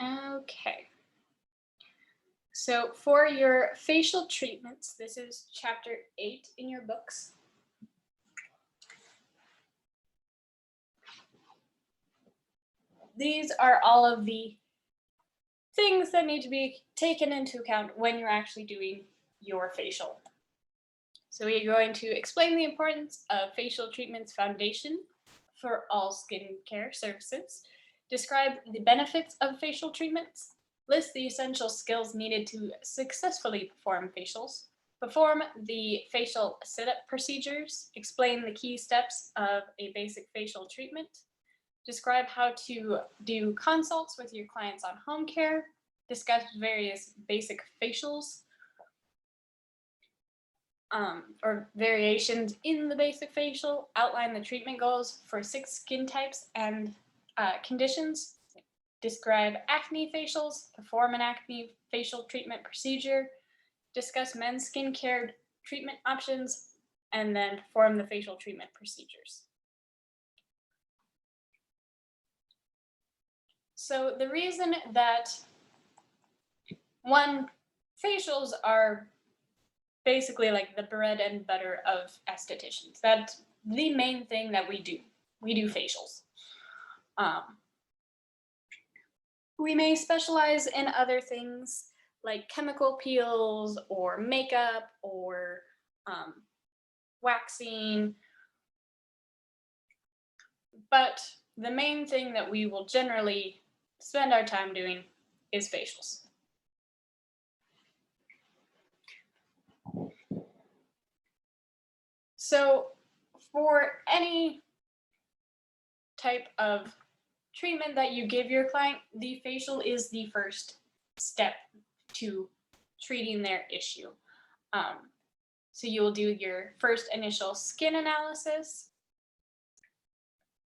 Okay. So for your facial treatments, this is chapter 8 in your books. These are all of the things that need to be taken into account when you're actually doing your facial. So we're going to explain the importance of facial treatments foundation for all skincare services, describe the benefits of facial treatments, list the essential skills needed to successfully perform facials, perform the facial sit-up procedures, explain the key steps of a basic facial treatment, describe how to do consults with your clients on home care, discuss various basic facials, or variations in the basic facial, outline the treatment goals for 6 skin types and conditions, describe acne facials, perform an acne facial treatment procedure, discuss men's skincare treatment options, and then perform the facial treatment procedures. So the reason that facials are basically like the bread and butter of estheticians. That's the main thing that we do. We do facials. We may specialize in other things like chemical peels or makeup or waxing. But the main thing that we will generally spend our time doing is facials. So for any type of treatment that you give your client, the facial is the first step to treating their issue. So you will do your first initial skin analysis,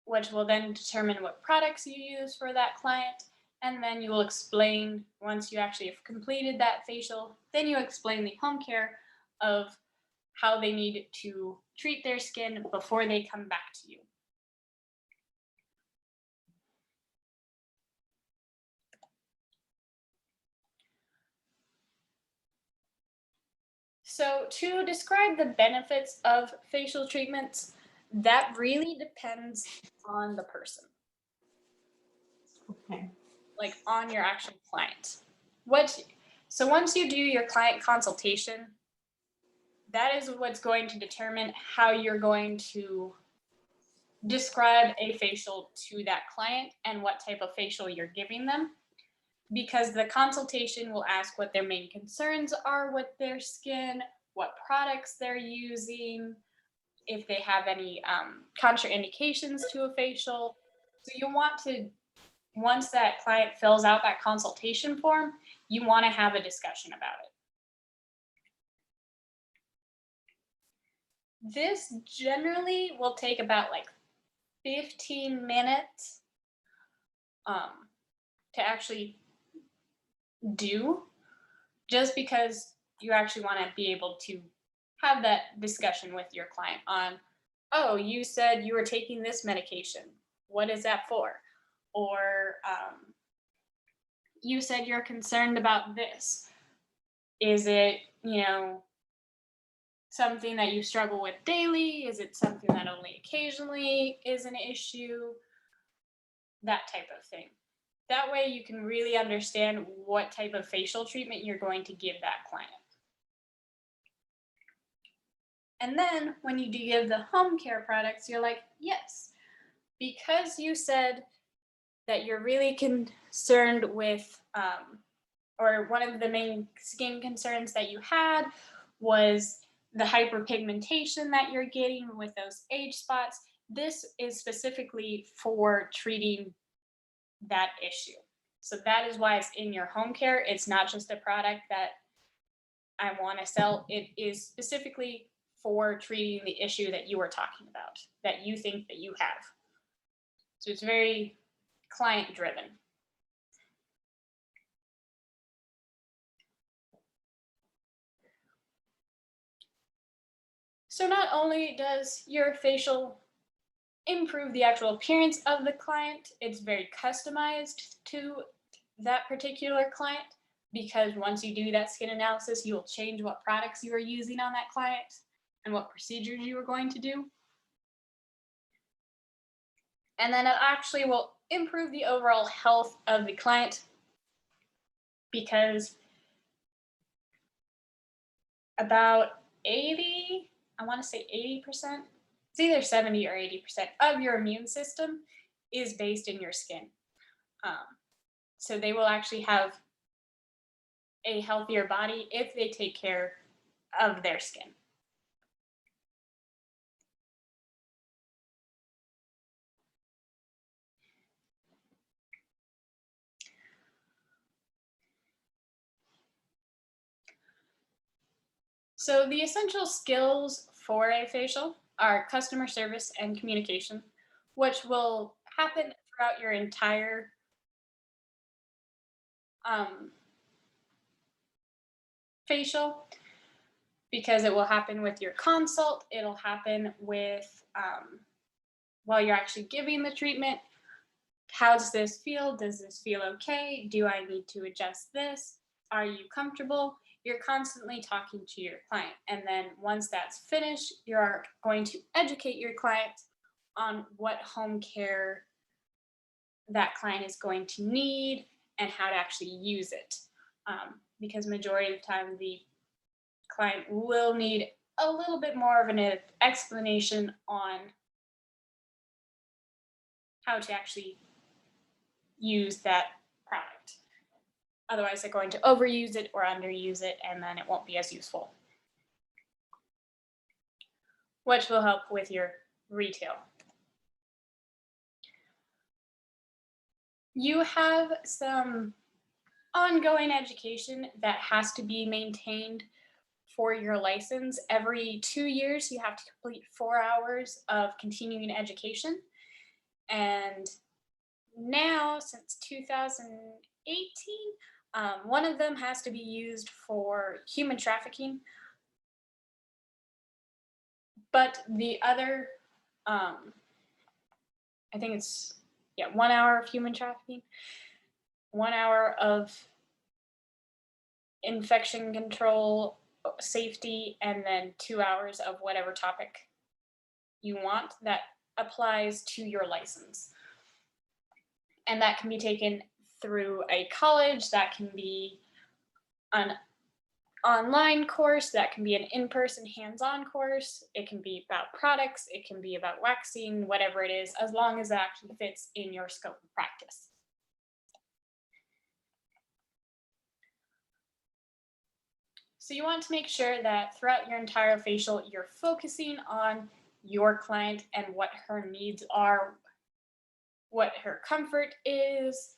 which will then determine what products you use for that client. And then you will explain, once you actually have completed that facial, then you explain the home care of how they need to treat their skin before they come back to you. So to describe the benefits of facial treatments, that really depends on the person. Okay. Like on your actual client. So once you do your client consultation, that is what's going to determine how you're going to describe a facial to that client and what type of facial you're giving them. Because the consultation will ask what their main concerns are with their skin, what products they're using, if they have any contraindications to a facial. So you want to, once that client fills out that consultation form, you want to have a discussion about it. This generally will take about like 15 minutes to actually do, just because you actually want to be able to have that discussion with your client on, oh, you said you were taking this medication. What is that for? Or you said you're concerned about this. Is it, something that you struggle with daily? Is it something that only occasionally is an issue? That type of thing. That way you can really understand what type of facial treatment you're going to give that client. And then when you do give the home care products, you're like, yes, because you said that you're really concerned with, or one of the main skin concerns that you had was the hyperpigmentation that you're getting with those age spots. This is specifically for treating that issue. So that is why it's in your home care. It's not just a product that I want to sell. It is specifically for treating the issue that you were talking about, that you think that you have. So it's very client driven. So not only does your facial improve the actual appearance of the client, it's very customized to that particular client, because once you do that skin analysis, you will change what products you are using on that client and what procedures you are going to do. And then it actually will improve the overall health of the client, because about 80, I want to say 80%, it's either 70 or 80% of your immune system is based in your skin. So they will actually have a healthier body if they take care of their skin. So the essential skills for a facial are customer service and communication, which will happen throughout your entire facial, because it will happen with your consult, it'll happen with while you're actually giving the treatment. How does this feel? Does this feel okay? Do I need to adjust this? Are you comfortable? You're constantly talking to your client. And then once that's finished, you're going to educate your client on what home care that client is going to need and how to actually use it. Because majority of the time, the client will need a little bit more of an explanation on how to actually use that product. Otherwise, they're going to overuse it or underuse it, and then it won't be as useful, which will help with your retail. You have some ongoing education that has to be maintained for your license. Every 2 years, you have to complete 4 hours of continuing education. And now, since 2018, one of them has to be used for human trafficking. But the other, I think it's, 1 hour of human trafficking, 1 hour of infection control, safety, and then 2 hours of whatever topic you want that applies to your license. And that can be taken through a college, that can be an online course, that can be an in-person hands-on course, it can be about products, it can be about waxing, whatever it is, as long as it actually fits in your scope of practice. So you want to make sure that throughout your entire facial, you're focusing on your client and what her needs are, what her comfort is.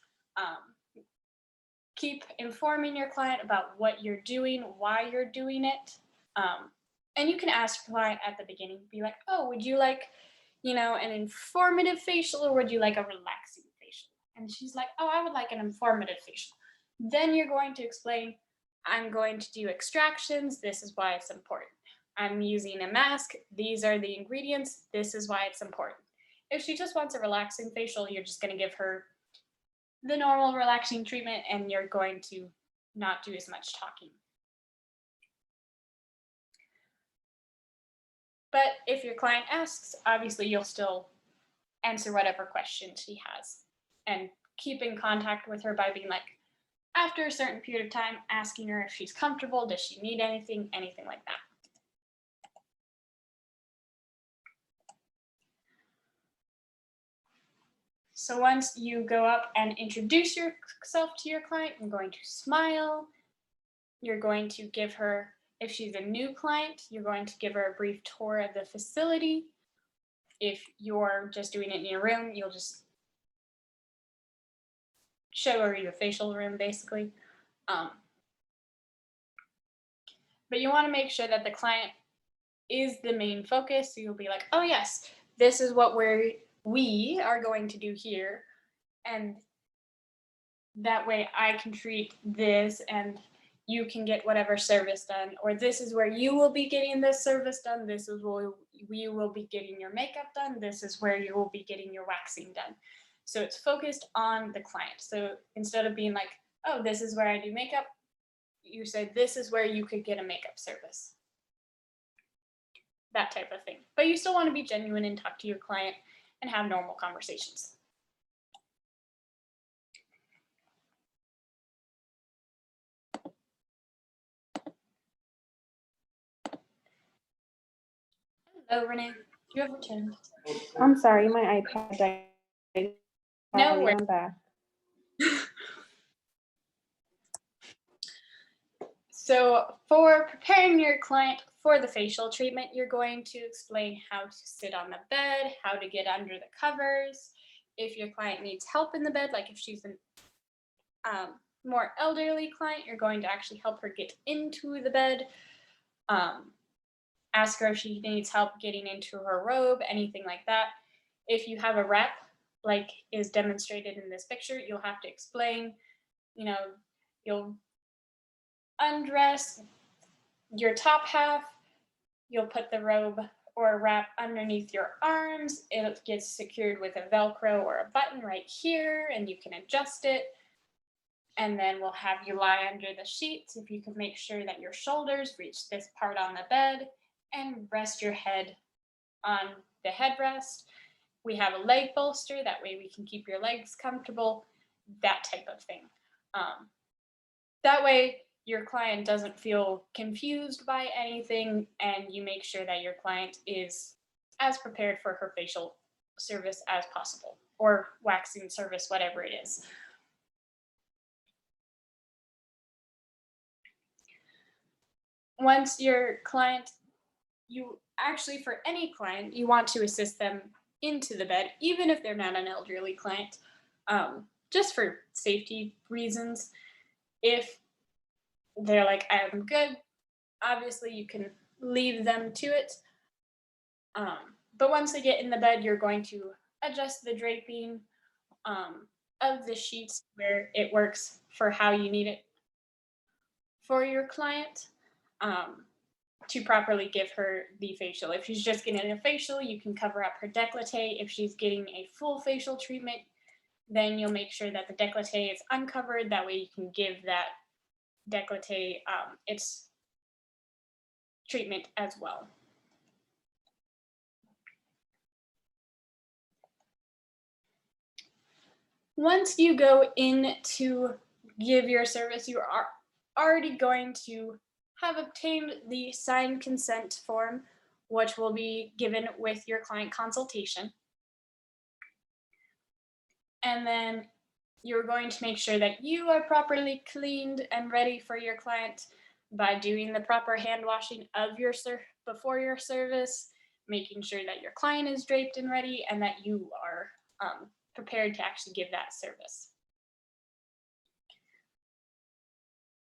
Keep informing your client about what you're doing, why you're doing it. And you can ask your client at the beginning, be like, oh, would you like, an informative facial, or would you like a relaxing facial? And she's like, oh, I would like an informative facial. Then you're going to explain, I'm going to do extractions. This is why it's important. I'm using a mask. These are the ingredients. This is why it's important. If she just wants a relaxing facial, you're just going to give her the normal relaxing treatment, and you're going to not do as much talking. But if your client asks, obviously you'll still answer whatever question she has, and keep in contact with her by being like, after a certain period of time, asking her if she's comfortable, does she need anything like that. So once you go up and introduce yourself to your client, you're going to smile. You're going to give her, if she's a new client, you're going to give her a brief tour of the facility. If you're just doing it in your room, you'll just show her your facial room, basically. But you want to make sure that the client is the main focus. So you'll be like, oh yes, this is what we are going to do here. And that way I can treat this and you can get whatever service done, or this is where you will be getting this service done. This is where you will be getting your makeup done. This is where you will be getting your waxing done. So it's focused on the client. So instead of being like, oh, this is where I do makeup, you say this is where you could get a makeup service. That type of thing. But you still want to be genuine and talk to your client and have normal conversations. Hello, Renee. You have returned. I'm sorry, my iPad died. No worries. I'm back. So for preparing your client for the facial treatment, you're going to explain how to sit on the bed, how to get under the covers. If your client needs help in the bed, like if she's a more elderly client, you're going to actually help her get into the bed. Ask her if she needs help getting into her robe, anything like that. If you have a wrap, like is demonstrated in this picture, you'll have to explain, you'll undress your top half, you'll put the robe or wrap underneath your arms. It gets secured with a Velcro or a button right here, and you can adjust it. And then we'll have you lie under the sheets. If you can make sure that your shoulders reach this part on the bed, and rest your head on the headrest. We have a leg bolster, that way we can keep your legs comfortable, that type of thing. That way your client doesn't feel confused by anything, and you make sure that your client is as prepared for her facial service as possible, or waxing service, whatever it is. Once your client, for any client, you want to assist them into the bed, even if they're not an elderly client, just for safety reasons. If they're like, I'm good, obviously you can leave them to it. But once they get in the bed, you're going to adjust the draping of the sheets where it works for how you need it for your client. To properly give her the facial. If she's just getting a facial, you can cover up her décolleté. If she's getting a full facial treatment, then you'll make sure that the décolleté is uncovered. That way you can give that décolleté its treatment as well. Once you go in to give your service, you are already going to have obtained the signed consent form, which will be given with your client consultation. And then you're going to make sure that you are properly cleaned and ready for your client by doing the proper hand washing of before your service, making sure that your client is draped and ready, and that you are prepared to actually give that service.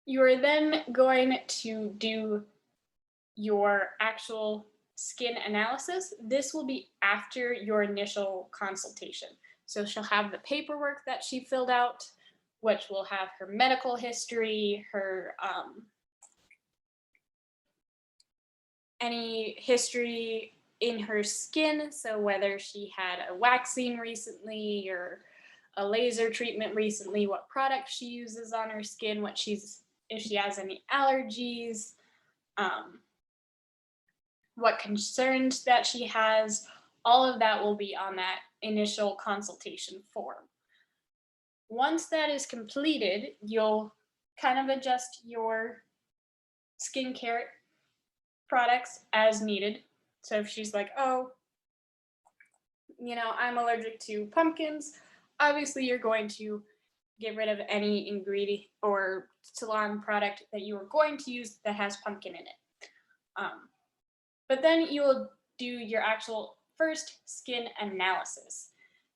You are then going to do your actual skin analysis. This will be after your initial consultation. So she'll have the paperwork that she filled out, which will have her medical history, her any history in her skin. So whether she had a waxing recently or a laser treatment recently, what product she uses on her skin, if she has any allergies, what concerns that she has, all of that will be on that initial consultation form. Once that is completed, you'll kind of adjust your skincare products as needed. So if she's like, oh, I'm allergic to pumpkins, obviously you're going to get rid of any ingredient or salon product that you are going to use that has pumpkin in it. But then you'll do your actual first skin analysis.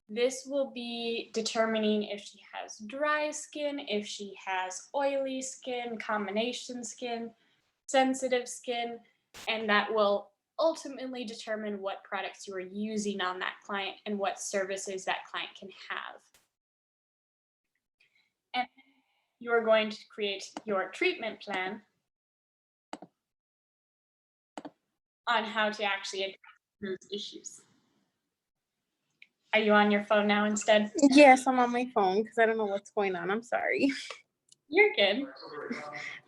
This will be determining if she has dry skin, if she has oily skin, combination skin, sensitive skin, and that will ultimately determine what products you are using on that client and what services that client can have. And you're going to create your treatment plan on how to actually address those issues. Are you on your phone now instead? Yes, I'm on my phone because I don't know what's going on. I'm sorry. You're good.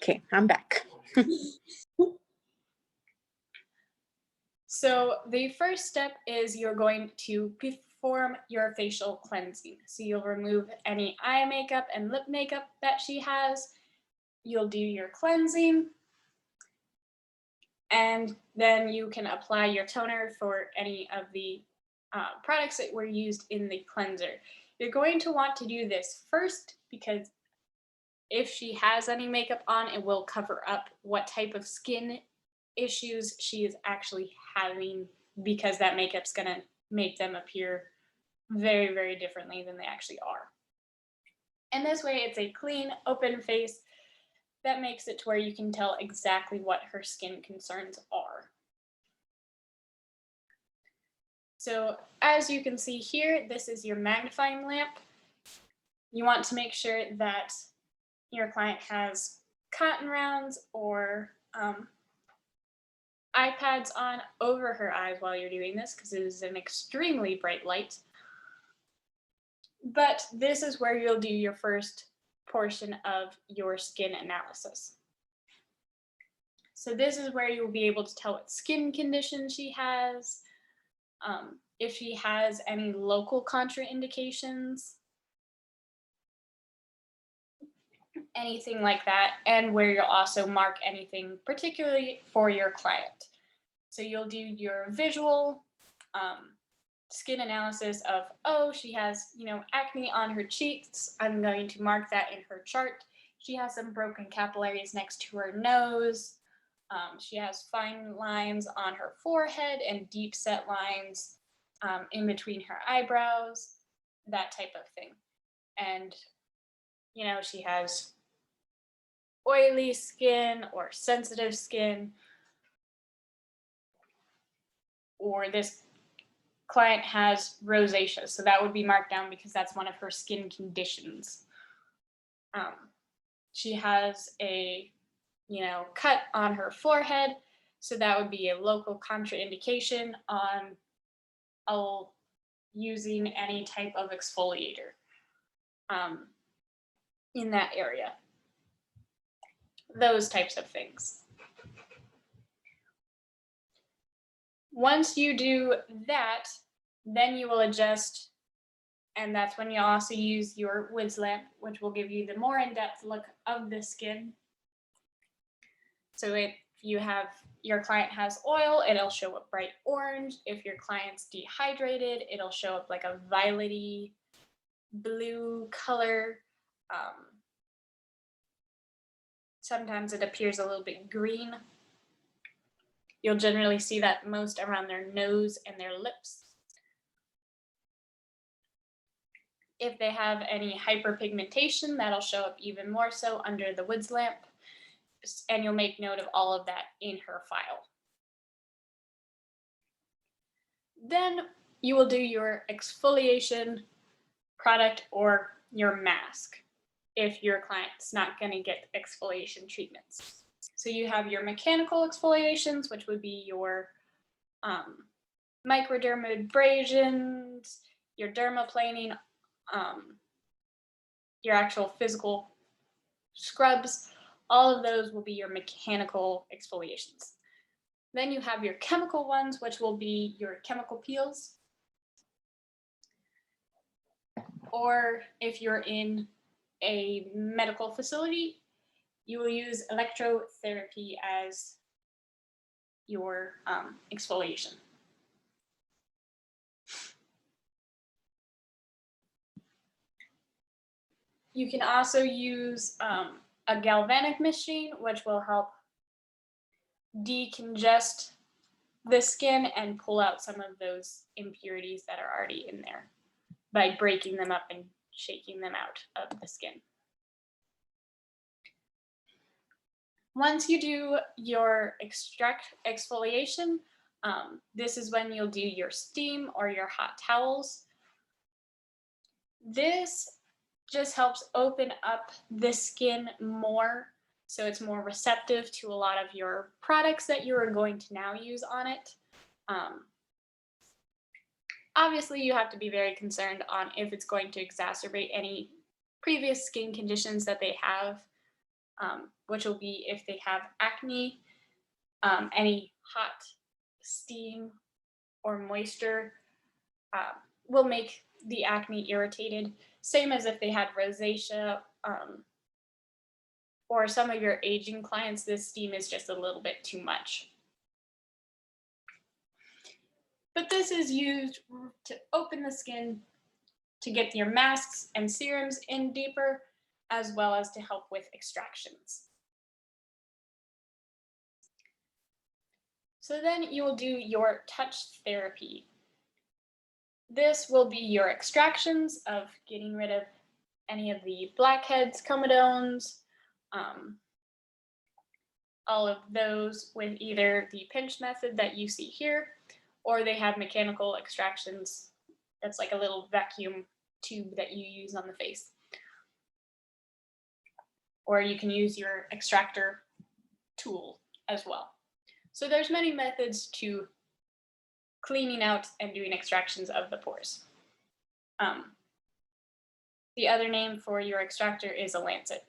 Okay, I'm back. So the first step is you're going to perform your facial cleansing. So you'll remove any eye makeup and lip makeup that she has. You'll do your cleansing. And then you can apply your toner for any of the products that were used in the cleanser. You're going to want to do this first because if she has any makeup on, it will cover up what type of skin issues she is actually having, because that makeup's going to make them appear very, very differently than they actually are. And this way it's a clean, open face that makes it to where you can tell exactly what her skin concerns are. So as you can see here, this is your magnifying lamp. You want to make sure that your client has cotton rounds or iPads on over her eyes while you're doing this, because it is an extremely bright light. But this is where you'll do your first portion of your skin analysis. So this is where you'll be able to tell what skin condition she has, if she has any local contraindications, anything like that, and where you'll also mark anything particularly for your client. So you'll do your visual skin analysis of, oh, she has, acne on her cheeks. I'm going to mark that in her chart. She has some broken capillaries next to her nose. She has fine lines on her forehead and deep set lines in between her eyebrows, that type of thing. And, she has oily skin or sensitive skin, or this client has rosacea, so that would be marked down because that's one of her skin conditions. She has a, cut on her forehead, so that would be a local contraindication on using any type of exfoliator in that area. Those types of things. Once you do that, then you will adjust, and that's when you also use your Wiz lamp, which will give you the more in-depth look of the skin. So if your client has oil, it'll show up bright orange. If your client's dehydrated, it'll show up like a violety blue color. Sometimes it appears a little bit green. You'll generally see that most around their nose and their lips. If they have any hyperpigmentation, that'll show up even more so under the Wiz lamp, and you'll make note of all of that in her file. Then you will do your exfoliation product or your mask if your client's not going to get exfoliation treatments. So you have your mechanical exfoliations, which would be your microdermabrasions, your dermaplaning, your actual physical scrubs. All of those will be your mechanical exfoliations. Then you have your chemical ones, which will be your chemical peels. Or if you're in a medical facility, you will use electrotherapy as your exfoliation. You can also use a galvanic machine, which will help decongest the skin and pull out some of those impurities that are already in there by breaking them up and shaking them out of the skin. Once you do your exfoliation, this is when you'll do your steam or your hot towels. This just helps open up the skin more, so it's more receptive to a lot of your products that you are going to now use on it. Obviously, you have to be very concerned on if it's going to exacerbate any previous skin conditions that they have, which will be if they have acne, any hot steam or moisture will make the acne irritated. Same as if they had rosacea, or some of your aging clients, this steam is just a little bit too much. But this is used to open the skin to get your masks and serums in deeper, as well as to help with extractions. So then you will do your touch therapy. This will be your extractions of getting rid of any of the blackheads, comedones, all of those with either the pinch method that you see here, or they have mechanical extractions. That's like a little vacuum tube that you use on the face. Or you can use your extractor tool as well. So there's many methods to cleaning out and doing extractions of the pores. The other name for your extractor is a lancet,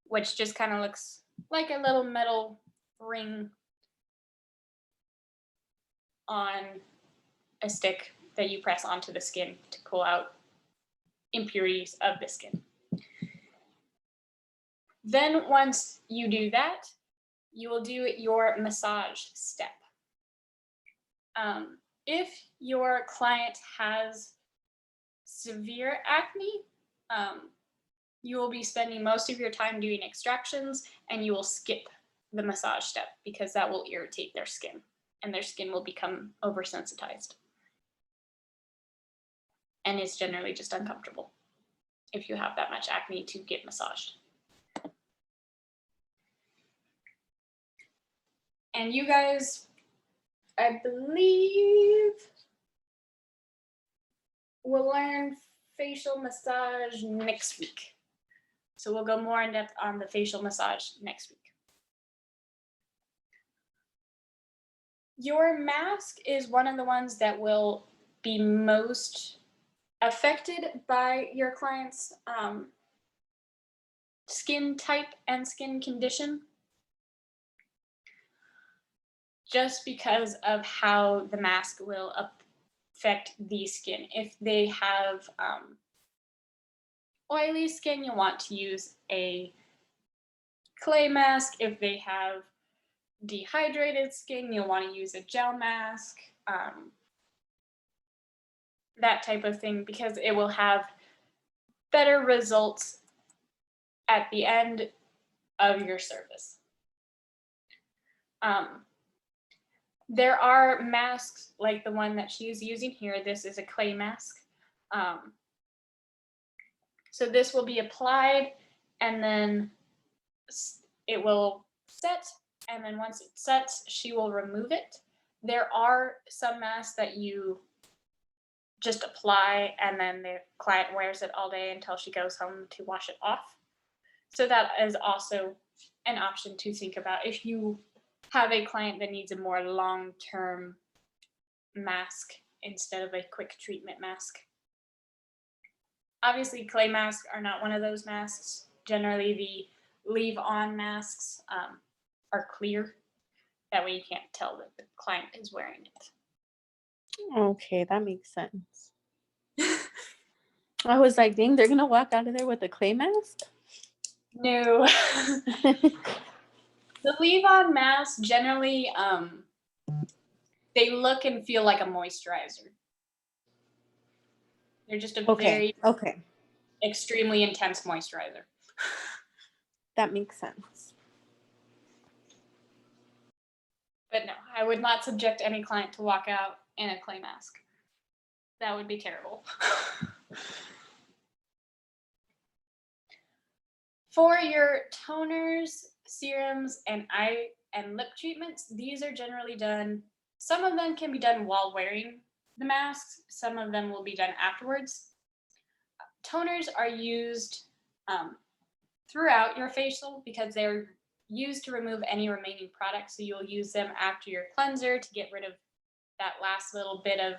which just kind of looks like a little metal ring on a stick that you press onto the skin to pull out impurities of the skin. Then once you do that, you will do your massage step. If your client has severe acne, you will be spending most of your time doing extractions, and you will skip the massage step because that will irritate their skin and their skin will become oversensitized. And it's generally just uncomfortable if you have that much acne to get massaged. And you guys, I believe, will learn facial massage next week. So we'll go more in depth on the facial massage next week. Your mask is one of the ones that will be most affected by your client's skin type and skin condition, just because of how the mask will affect the skin. If they have oily skin, you want to use a clay mask. If they have dehydrated skin, you'll want to use a gel mask, that type of thing, because it will have better results at the end of your service. There are masks like the one that she's using here. This is a clay mask. So this will be applied, and then it will set, and then once it sets, she will remove it. There are some masks that you just apply, and then the client wears it all day until she goes home to wash it off. So that is also an option to think about if you have a client that needs a more long-term mask instead of a quick treatment mask. Obviously, clay masks are not one of those masks. Generally, the leave-on masks are clear. That way you can't tell that the client is wearing it. Okay, that makes sense. I was like, dang, they're gonna walk out of there with a clay mask? No. The leave-on masks generally, they look and feel like a moisturizer. They're just a very extremely intense moisturizer. That makes sense. But no, I would not subject any client to walk out in a clay mask. That would be terrible. For your toners, serums, and eye and lip treatments, these are generally done, some of them can be done while wearing the masks, some of them will be done afterwards. Toners are used throughout your facial because they're used to remove any remaining products. So you'll use them after your cleanser to get rid of that last little bit of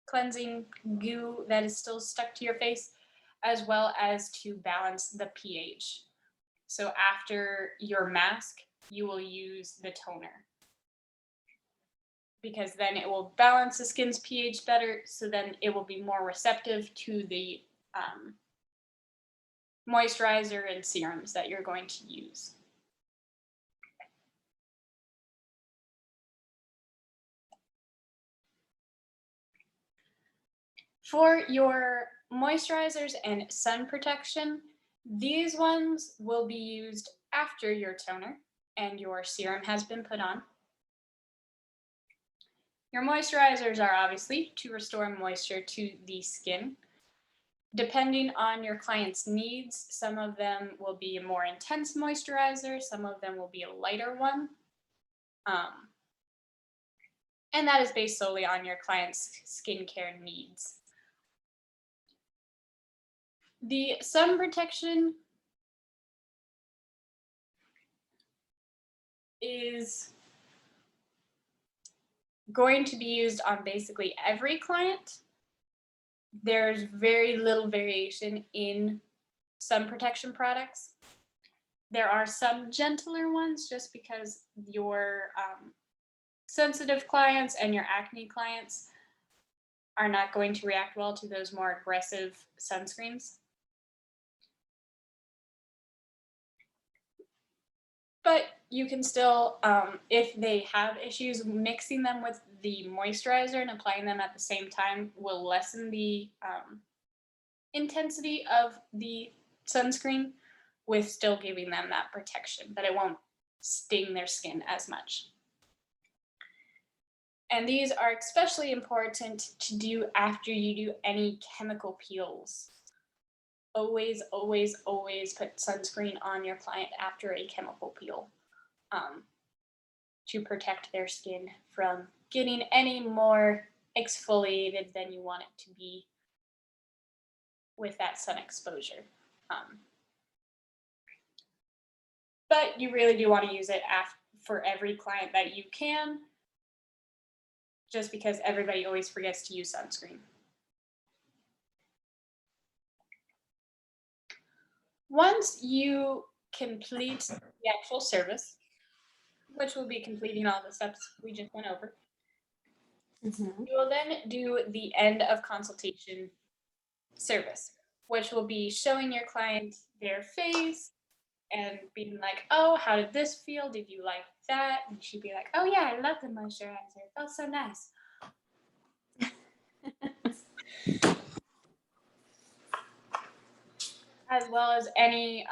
cleansing goo that is still stuck to your face, as well as to balance the pH. So after your mask, you will use the toner, because then it will balance the skin's pH better, so then it will be more receptive to the moisturizer and serums that you're going to use. For your moisturizers and sun protection, these ones will be used after your toner and your serum has been put on. Your moisturizers are obviously to restore moisture to the skin. Depending on your client's needs, some of them will be a more intense moisturizer, some of them will be a lighter one. And that is based solely on your client's skincare needs. The sun protection is going to be used on basically every client. There's very little variation in sun protection products. There are some gentler ones just because your sensitive clients and your acne clients are not going to react well to those more aggressive sunscreens. But you can still, if they have issues, mixing them with the moisturizer and applying them at the same time will lessen the intensity of the sunscreen with still giving them that protection, but it won't sting their skin as much. And these are especially important to do after you do any chemical peels. Always, always, always put sunscreen on your client after a chemical peel to protect their skin from getting any more exfoliated than you want it to be with that sun exposure. But you really do want to use it for every client that you can, just because everybody always forgets to use sunscreen. Once you complete the actual service, which will be completing all the steps we just went over, you will then do the end of consultation service, which will be showing your client their face and being like, oh, how did this feel? Did you like that? And she'd be like, oh yeah, I love the moisturizer. It felt so nice. As well as any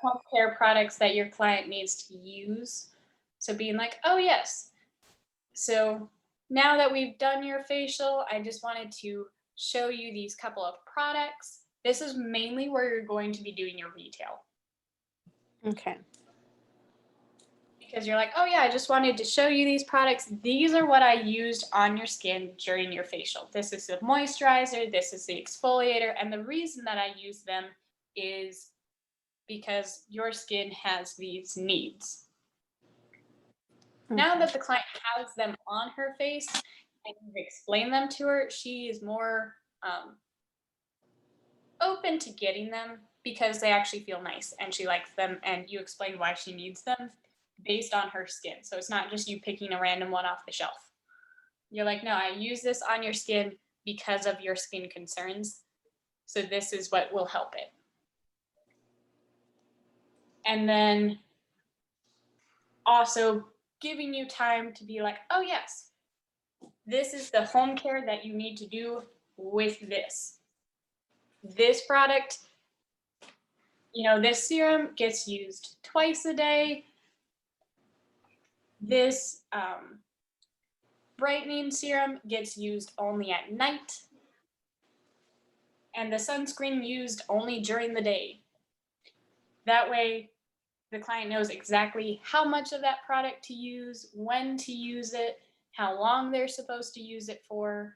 home care products that your client needs to use. So being like, oh yes, so now that we've done your facial, I just wanted to show you these couple of products. This is mainly where you're going to be doing your retail. Okay. Because you're like, oh yeah, I just wanted to show you these products. These are what I used on your skin during your facial. This is the moisturizer, this is the exfoliator, and the reason that I use them is because your skin has these needs. Okay. Now that the client has them on her face and you've explained them to her, she is more open to getting them because they actually feel nice and she likes them, and you explain why she needs them based on her skin. So it's not just you picking a random one off the shelf. You're like, no, I use this on your skin because of your skin concerns. So this is what will help it. And then also giving you time to be like, oh yes, this is the home care that you need to do with this. This product, you know, this serum gets used twice a day. This brightening serum gets used only at night. And the sunscreen used only during the day. That way, the client knows exactly how much of that product to use, when to use it, how long they're supposed to use it for,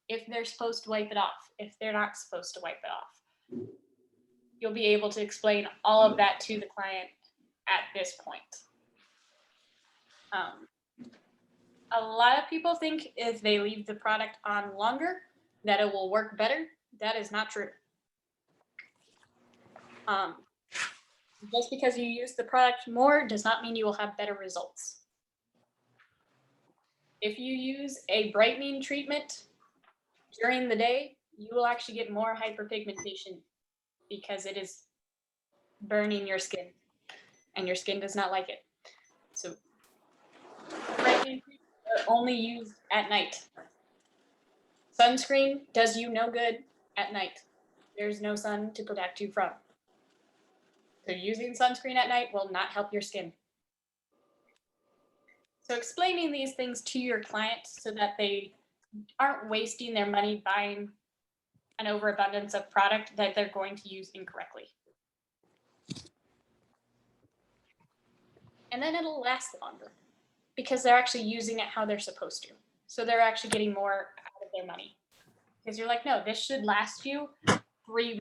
if they're supposed to wipe it off, if they're not supposed to wipe it off. You'll be able to explain all of that to the client at this point. A lot of people think if they leave the product on longer, that it will work better. That is not true. Just because you use the product more does not mean you will have better results. If you use a brightening treatment during the day, you will actually get more hyperpigmentation because it is burning your skin, and your skin does not like it. So brightening treatments are only used at night. Sunscreen does you no good at night. There's no sun to protect you from. So using sunscreen at night will not help your skin. So explaining these things to your client so that they aren't wasting their money buying an overabundance of product that they're going to use incorrectly. And then it'll last longer because they're actually using it how they're supposed to. So they're actually getting more out of their money. Because you're like, no, this should last you 3 weeks.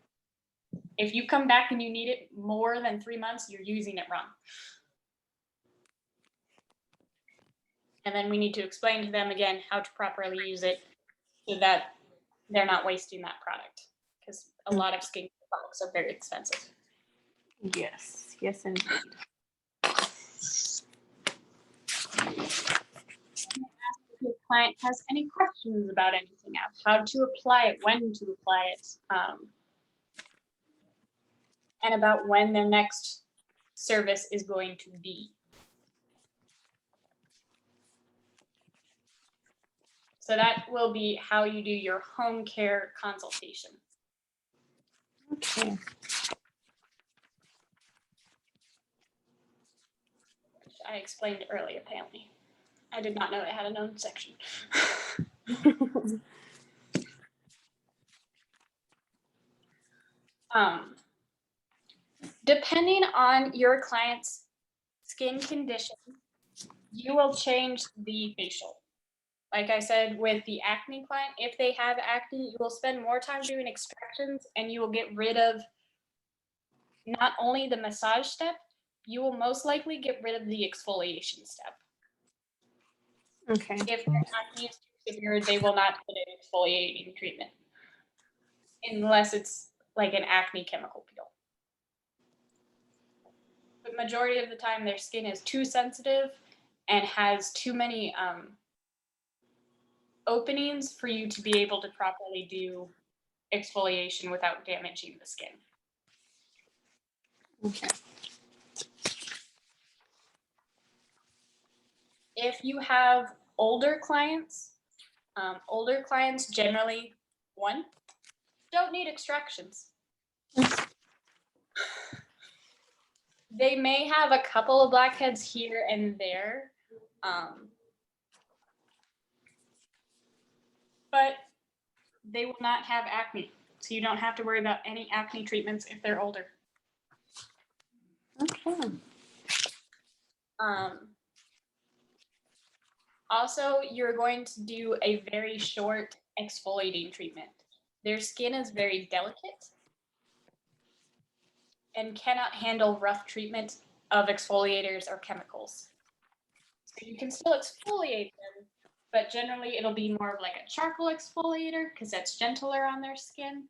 If you come back and you need it more than 3 months, you're using it wrong. And then we need to explain to them again how to properly use it so that they're not wasting that product. Because a lot of skincare products are very expensive. Yes, yes, indeed. If your client has any questions about anything else, how to apply it, when to apply it, and about when their next service is going to be. So that will be how you do your home care consultation. Okay. Which I explained earlier, apparently. I did not know it had a known section. Depending on your client's skin condition, you will change the facial. Like I said, with the acne client, if they have acne, you will spend more time doing extractions and you will get rid of not only the massage step, you will most likely get rid of the exfoliation step. Okay. If their acne is too severe, they will not get an exfoliating treatment unless it's like an acne chemical peel. But majority of the time, their skin is too sensitive and has too many openings for you to be able to properly do exfoliation without damaging the skin. Okay. If you have older clients generally, one, don't need extractions. They may have a couple of blackheads here and there, but they will not have acne. So you don't have to worry about any acne treatments if they're older. Okay. Also, you're going to do a very short exfoliating treatment. Their skin is very delicate and cannot handle rough treatment of exfoliators or chemicals. So you can still exfoliate them, but generally it'll be more of like a charcoal exfoliator because that's gentler on their skin,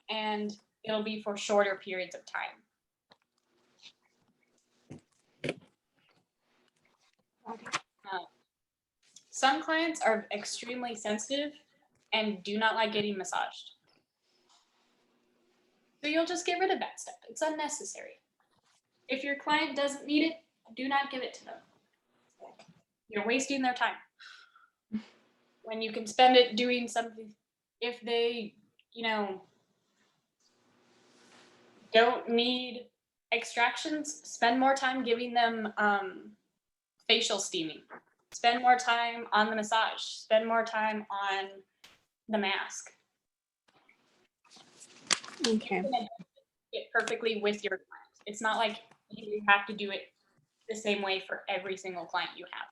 and it'll be for shorter periods of time. Some clients are extremely sensitive and do not like getting massaged. So you'll just get rid of that step. It's unnecessary. If your client doesn't need it, do not give it to them. You're wasting their time. When you can spend it doing something, if they, don't need extractions, spend more time giving them facial steaming. Spend more time on the massage. Spend more time on the mask. Okay. It perfectly with your client. It's not like you have to do it the same way for every single client you have.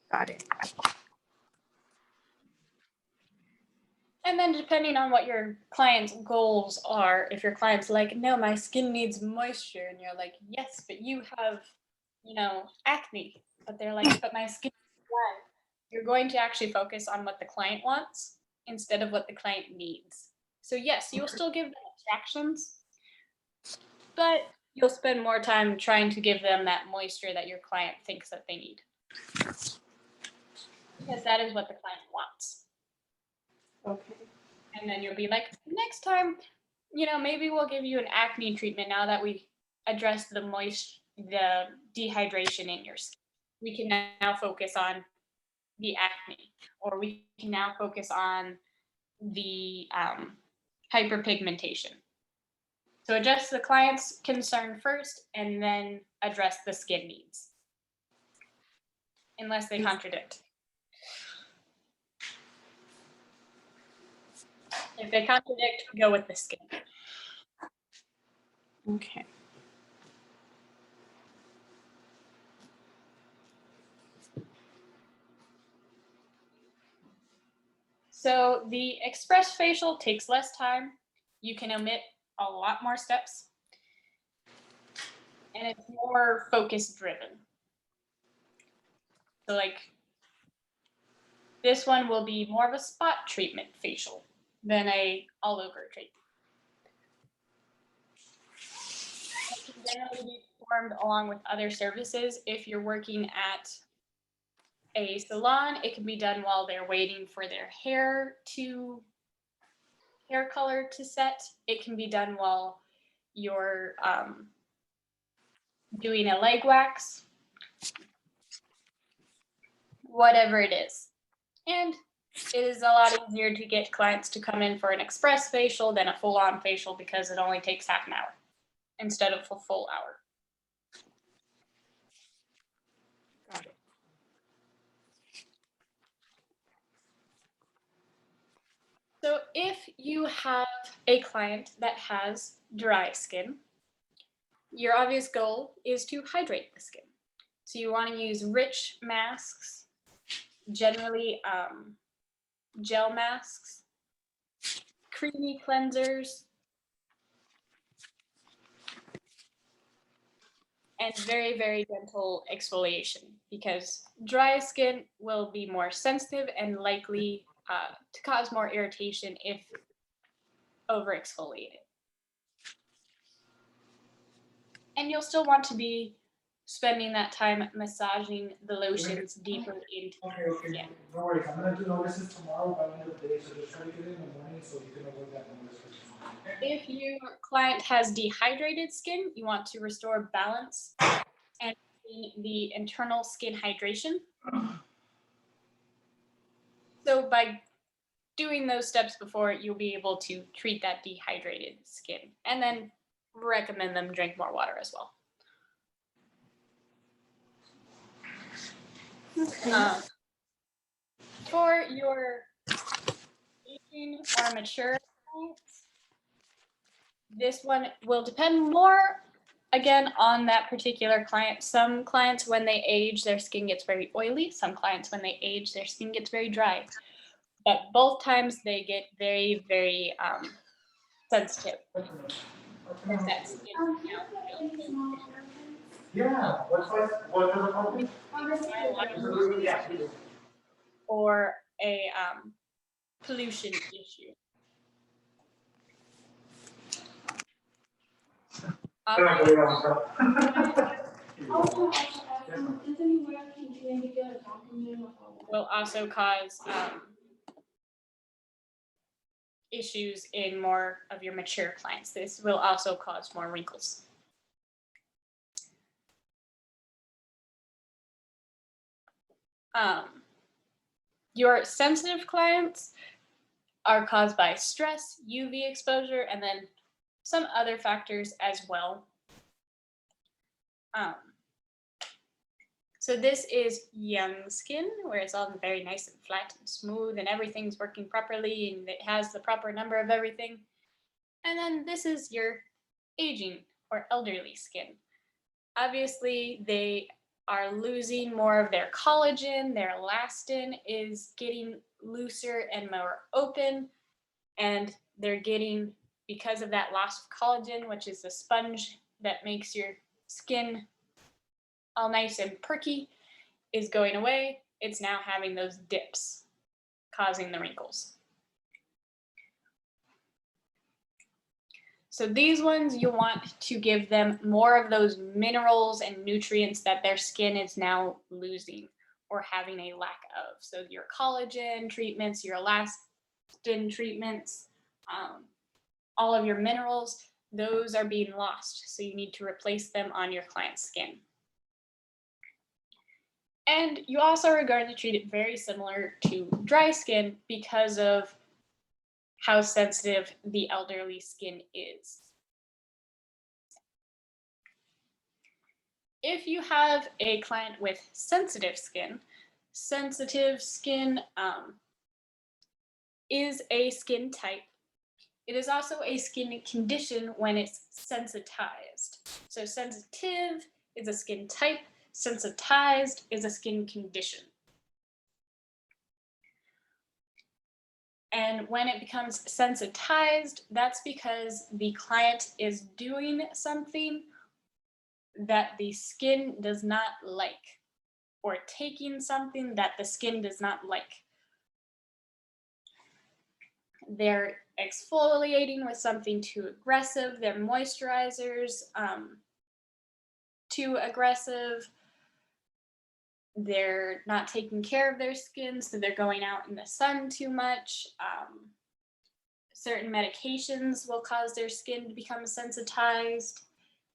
Got it. And then depending on what your client's goals are, if your client's like, no, my skin needs moisture, and you're like, yes, but you have, acne, but they're like, but my skin is dry. You're going to actually focus on what the client wants instead of what the client needs. So yes, you'll still give them instructions, but you'll spend more time trying to give them that moisture that your client thinks that they need. Because that is what the client wants. Okay. And then you'll be like, next time, maybe we'll give you an acne treatment now that we addressed the dehydration in your skin. We can now focus on the acne, or we can now focus on the hyperpigmentation. So address the client's concern first and then address the skin needs, unless they contradict. If they contradict, go with the skin. Okay. So the express facial takes less time. You can omit a lot more steps. And it's more focus driven. So like this one will be more of a spot treatment facial than a all over treatment. It can generally be performed along with other services. If you're working at a salon, it can be done while they're waiting for their hair color to set. It can be done while you're doing a leg wax, whatever it is. And it is a lot easier to get clients to come in for an express facial than a full-on facial because it only takes half an hour instead of a full hour. Got it. So if you have a client that has dry skin, your obvious goal is to hydrate the skin. So you want to use rich masks, generally gel masks, creamy cleansers, and very, very gentle exfoliation, because dry skin will be more sensitive and likely to cause more irritation if over exfoliated. And you'll still want to be spending that time massaging the lotions deeper into the skin. No worries. I'm gonna do notices tomorrow by the end of the day, so just try to get it in the morning so you can avoid that notice for tomorrow. If your client has dehydrated skin, you want to restore balance and the internal skin hydration. So by doing those steps before, you'll be able to treat that dehydrated skin, and then recommend them drink more water as well. For your aging or mature clients, this one will depend more, again, on that particular client. Some clients, when they age, their skin gets very oily. Some clients, when they age, their skin gets very dry. But both times they get very, very sensitive. Yeah. What was the problem? Or a pollution issue. Will also cause issues in more of your mature clients. This will also cause more wrinkles. Your sensitive clients are caused by stress, UV exposure, and then some other factors as well. So this is young skin, where it's all very nice and flat and smooth and everything's working properly and it has the proper number of everything. And then this is your aging or elderly skin. Obviously, they are losing more of their collagen, their elastin is getting looser and more open. And they're getting, because of that loss of collagen, which is the sponge that makes your skin all nice and perky, is going away. It's now having those dips, causing the wrinkles. So these ones, you want to give them more of those minerals and nutrients that their skin is now losing or having a lack of. So your collagen treatments, your elastin treatments, all of your minerals, those are being lost. So you need to replace them on your client's skin. And you also are going to treat it very similar to dry skin because of how sensitive the elderly skin is. If you have a client with sensitive skin is a skin type. It is also a skin condition when it's sensitized. So sensitive is a skin type, sensitized is a skin condition. And when it becomes sensitized, that's because the client is doing something that the skin does not like, or taking something that the skin does not like. They're exfoliating with something too aggressive, their moisturizers too aggressive, they're not taking care of their skin, so they're going out in the sun too much. Certain medications will cause their skin to become sensitized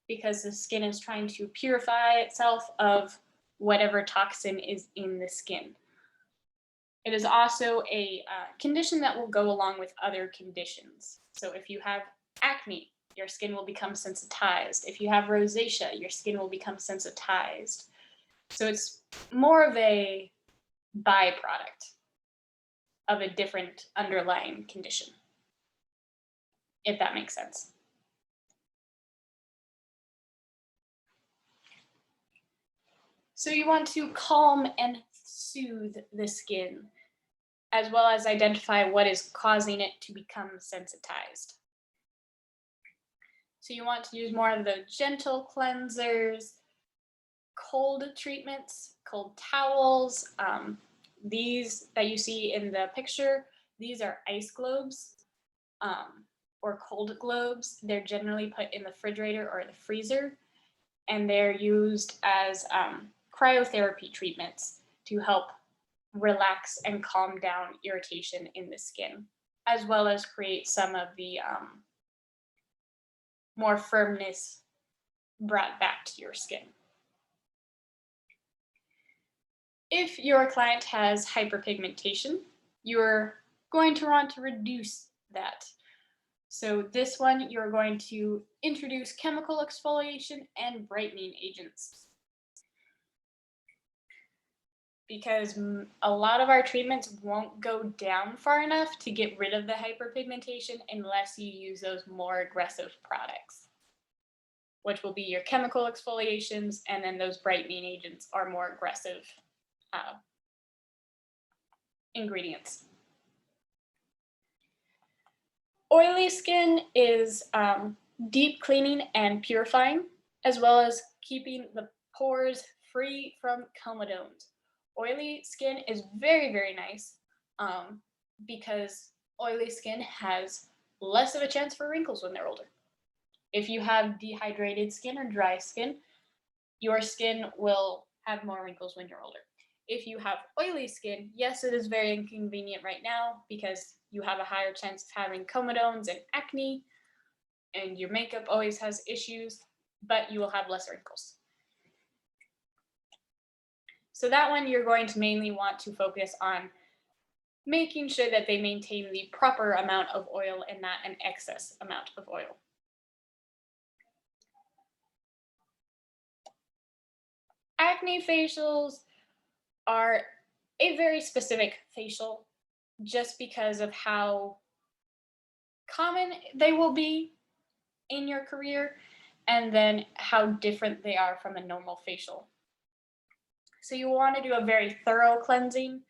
because the skin is trying to purify itself of whatever toxin is in the skin. It is also a condition that will go along with other conditions. So if you have acne, your skin will become sensitized. If you have rosacea, your skin will become sensitized. So it's more of a byproduct of a different underlying condition, if that makes sense. So you want to calm and soothe the skin, as well as identify what is causing it to become sensitized. So you want to use more of the gentle cleansers, cold treatments, cold towels. These that you see in the picture, these are ice globes or cold globes. They're generally put in the refrigerator or the freezer, and they're used as cryotherapy treatments to help relax and calm down irritation in the skin, as well as create some of the more firmness brought back to your skin. If your client has hyperpigmentation, you're going to want to reduce that. So this one, you're going to introduce chemical exfoliation and brightening agents. Because a lot of our treatments won't go down far enough to get rid of the hyperpigmentation unless you use those more aggressive products, which will be your chemical exfoliations, and then those brightening agents are more aggressive ingredients. Oily skin is deep cleaning and purifying, as well as keeping the pores free from comedones. Oily skin is very, very nice because oily skin has less of a chance for wrinkles when they're older. If you have dehydrated skin or dry skin, your skin will have more wrinkles when you're older. If you have oily skin, yes, it is very inconvenient right now because you have a higher chance of having comedones and acne, and your makeup always has issues, but you will have less wrinkles. So that one, you're going to mainly want to focus on making sure that they maintain the proper amount of oil and not an excess amount of oil. Acne facials are a very specific facial just because of how common they will be in your career and then how different they are from a normal facial. So you want to do a very thorough cleansing.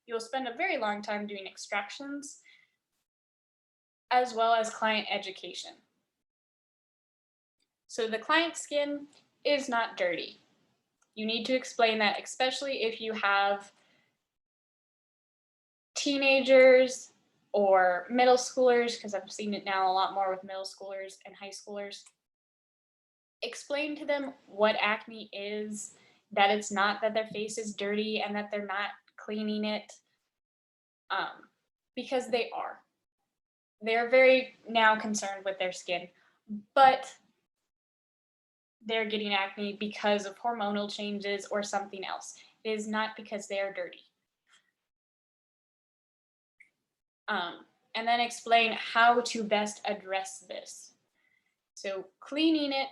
You'll spend a very long time doing extractions. as well as client education. So the client's skin is not dirty. You need to explain that, especially if you have teenagers or middle schoolers, because I've seen it now a lot more with middle schoolers and high schoolers. Explain to them what acne is, that it's not that their face is dirty and that they're not cleaning it, because they are. They're very now concerned with their skin, but they're getting acne because of hormonal changes or something else. It is not because they are dirty. And then explain how to best address this. So cleaning it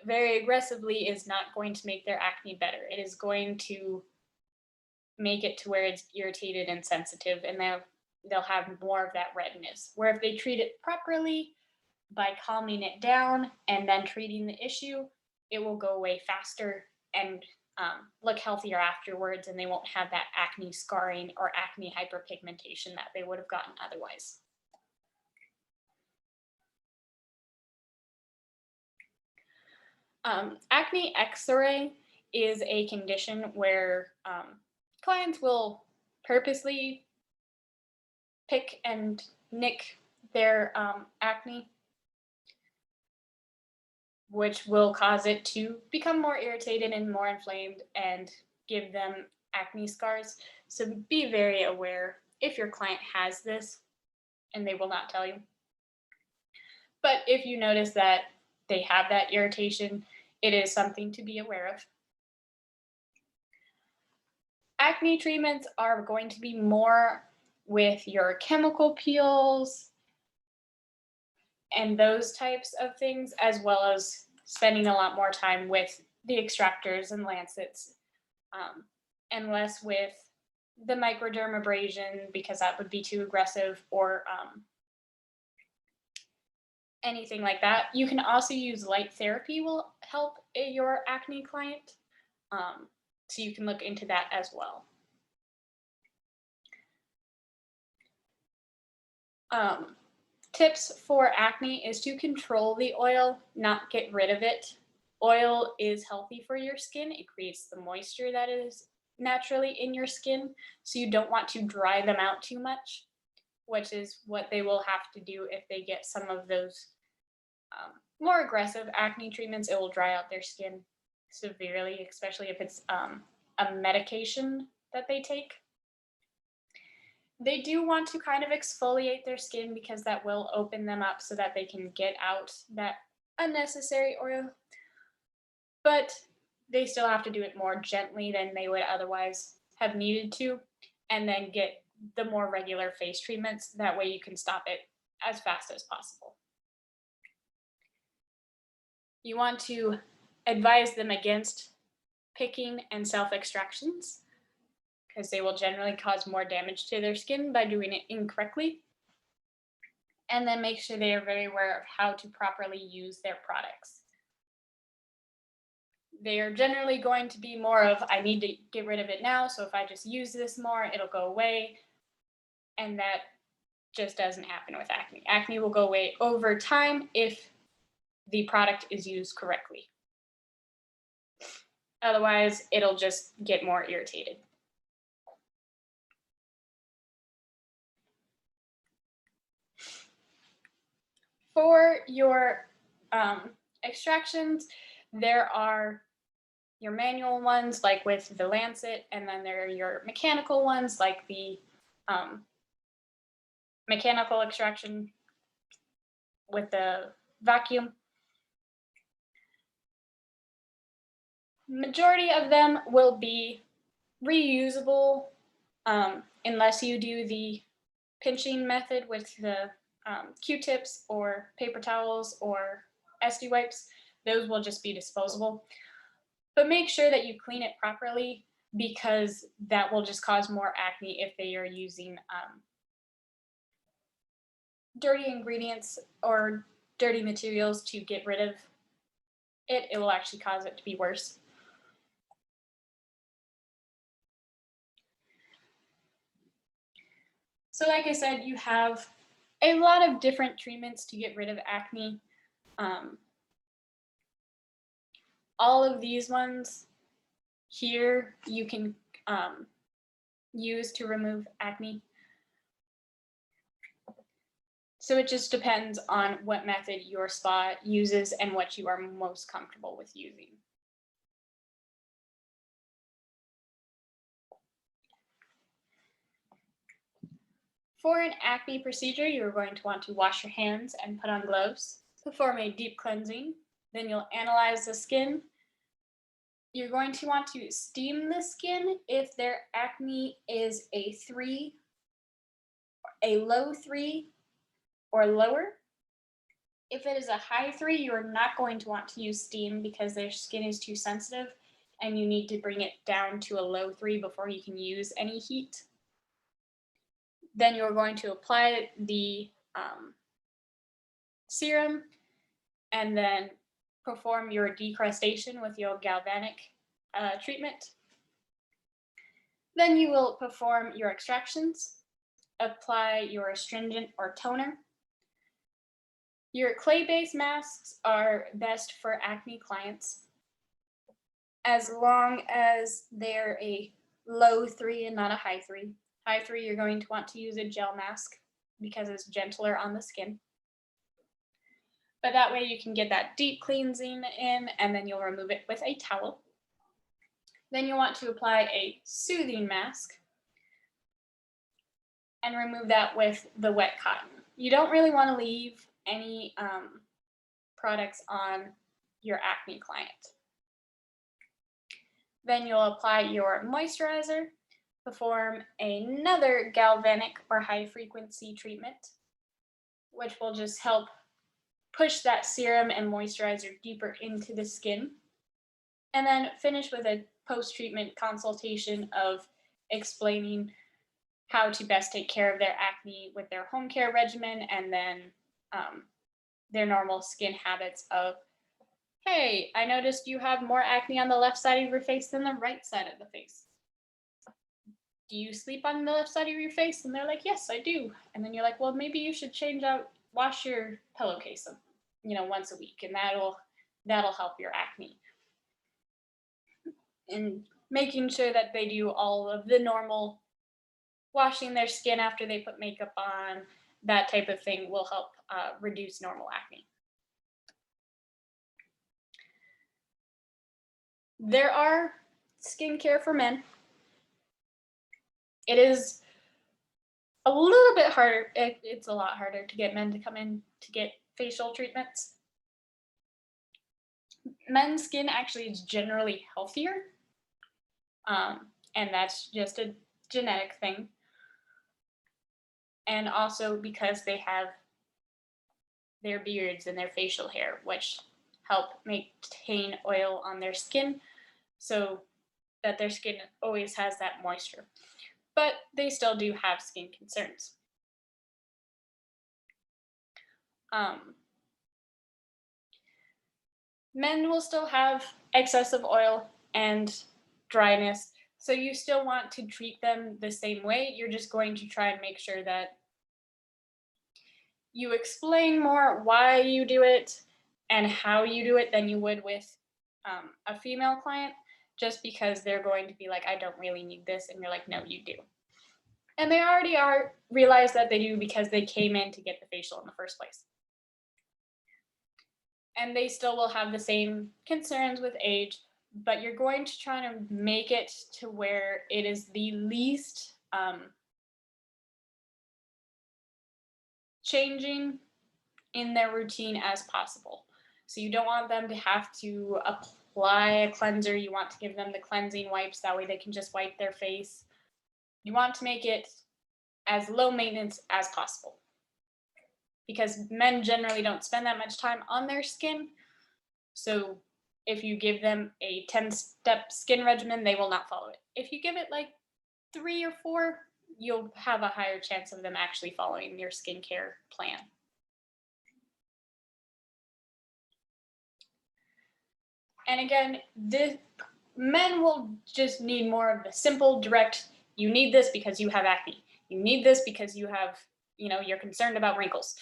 very aggressively is not going to make their acne better. It is going to make it to where it's irritated and sensitive, and they'll have more of that redness. Where if they treat it properly by calming it down and then treating the issue, it will go away faster and look healthier afterwards, and they won't have that acne scarring or acne hyperpigmentation that they would have gotten otherwise. Acne X-ray is a condition where clients will purposely pick and nick their acne, which will cause it to become more irritated and more inflamed and give them acne scars. So be very aware if your client has this, and they will not tell you. But if you notice that they have that irritation, it is something to be aware of. Acne treatments are going to be more with your chemical peels and those types of things, as well as spending a lot more time with the extractors and lancets, and less with the microdermabrasion, because that would be too aggressive, or anything like that. You can also use light therapy will help your acne client. So you can look into that as well. Tips for acne is to control the oil, not get rid of it. Oil is healthy for your skin. It creates the moisture that is naturally in your skin. So you don't want to dry them out too much, which is what they will have to do if they get some of those more aggressive acne treatments. It will dry out their skin severely, especially if it's a medication that they take. They do want to kind of exfoliate their skin, because that will open them up so that they can get out that unnecessary oil. But they still have to do it more gently than they would otherwise have needed to, and then get the more regular face treatments. That way you can stop it as fast as possible. You want to advise them against picking and self-extractions, because they will generally cause more damage to their skin by doing it incorrectly. And then make sure they are very aware of how to properly use their products. They are generally going to be more of, I need to get rid of it now, so if I just use this more, it'll go away. And that just doesn't happen with acne. Acne will go away over time if the product is used correctly. Otherwise, it'll just get more irritated. For your extractions, there are your manual ones, like with the lancet, and then there are your mechanical ones, like the mechanical extraction with the vacuum. Majority of them will be reusable, unless you do the pinching method with the Q-tips or paper towels or SD wipes. Those will just be disposable. But make sure that you clean it properly, because that will just cause more acne if they are using dirty ingredients or dirty materials to get rid of it. It will actually cause it to be worse. So like I said, you have a lot of different treatments to get rid of acne. All of these ones here you can use to remove acne. So it just depends on what method your spa uses and what you are most comfortable with using. For an acne procedure, you're going to want to wash your hands and put on gloves. Perform a deep cleansing. Then you'll analyze the skin. You're going to want to steam the skin if their acne is a 3, a low 3, or lower. If it is a high 3, you're not going to want to use steam because their skin is too sensitive and you need to bring it down to a low 3 before you can use any heat. Then you're going to apply the serum and then perform your decrustation with your galvanic treatment. Then you will perform your extractions, apply your astringent or toner. Your clay-based masks are best for acne clients as long as they're a low 3 and not a high 3. High 3, you're going to want to use a gel mask because it's gentler on the skin. But that way you can get that deep cleansing in and then you'll remove it with a towel. Then you want to apply a soothing mask and remove that with the wet cotton. You don't really want to leave any products on your acne client. Then you'll apply your moisturizer, perform another galvanic or high frequency treatment, which will just help push that serum and moisturizer deeper into the skin. And then finish with a post-treatment consultation of explaining how to best take care of their acne with their home care regimen and then their normal skin habits of, hey, I noticed you have more acne on the left side of your face than the right side of the face. Do you sleep on the left side of your face? And they're like, yes, I do. And then you're like, well, maybe you should wash your pillowcase, once a week, and that'll help your acne. And making sure that they do all of the normal washing their skin after they put makeup on, that type of thing will help reduce normal acne. There are skincare for men. It is a little bit harder. It's a lot harder to get men to come in to get facial treatments. Men's skin actually is generally healthier, and that's just a genetic thing. And also because they have their beards and their facial hair, which help maintain oil on their skin so that their skin always has that moisture. But they still do have skin concerns. Men will still have excessive oil and dryness, so you still want to treat them the same way. You're just going to try and make sure that you explain more why you do it and how you do it than you would with a female client, just because they're going to be like, I don't really need this, and you're like, no, you do. And they already realize that they do because they came in to get the facial in the first place. And they still will have the same concerns with age, but you're going to try to make it to where it is the least changing in their routine as possible. So you don't want them to have to apply a cleanser. You want to give them the cleansing wipes. That way they can just wipe their face. You want to make it as low maintenance as possible, because men generally don't spend that much time on their skin. So if you give them a 10-step skin regimen, they will not follow it. If you give it like 3 or 4, you'll have a higher chance of them actually following your skincare plan. And again, the men will just need more of the simple, direct, you need this because you have acne. You need this because you have, you're concerned about wrinkles.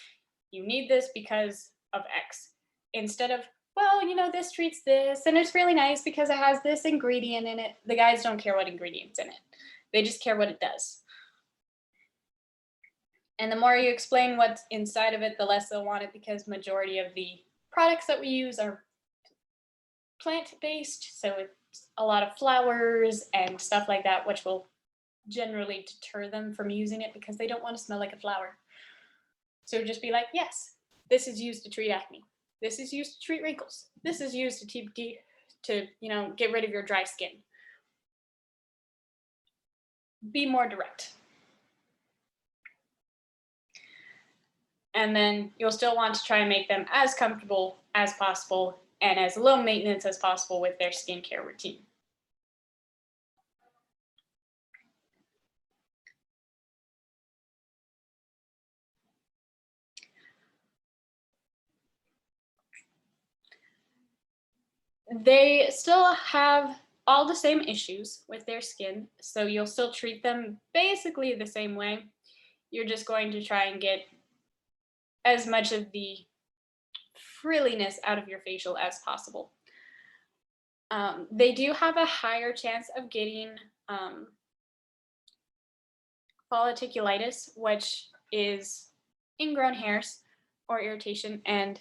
You need this because of X. Instead of, well, this treats this, and it's really nice because it has this ingredient in it. The guys don't care what ingredient's in it. They just care what it does. And the more you explain what's inside of it, the less they'll want it, because majority of the products that we use are plant-based. So it's a lot of flowers and stuff like that, which will generally deter them from using it because they don't want to smell like a flower. So just be like, yes, this is used to treat acne. This is used to treat wrinkles. This is used to get rid of your dry skin. Be more direct. And then you'll still want to try and make them as comfortable as possible and as low maintenance as possible with their skincare routine. They still have all the same issues with their skin, so you'll still treat them basically the same way. You're just going to try and get as much of the frilliness out of your facial as possible. They do have a higher chance of getting folliculitis, which is ingrown hairs or irritation, and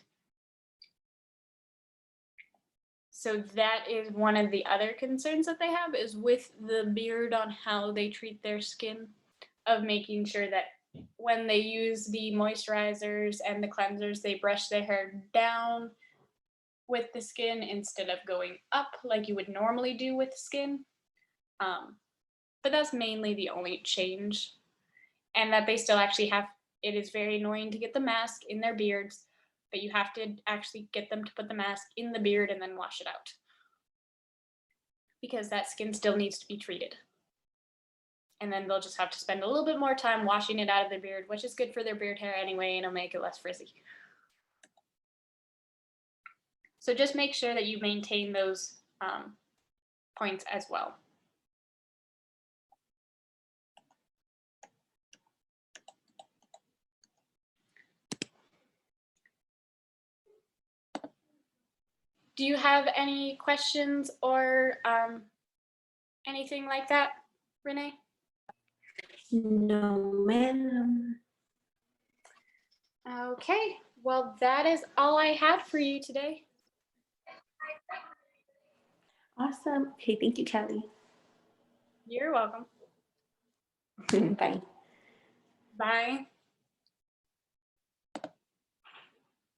so that is one of the other concerns that they have, is with the beard, on how they treat their skin, of making sure that when they use the moisturizers and the cleansers, they brush their hair down with the skin instead of going up like you would normally do with skin. But that's mainly the only change. And that they still actually have, it is very annoying to get the mask in their beards, but you have to actually get them to put the mask in the beard and then wash it out, because that skin still needs to be treated. And then they'll just have to spend a little bit more time washing it out of their beard, which is good for their beard hair anyway, and it'll make it less frizzy. So just make sure that you maintain those points as well. Do you have any questions or anything like that, Renee? No, ma'am. Okay, well, that is all I had for you today. Awesome. Okay, thank you, Kelly. You're welcome. Bye. Bye.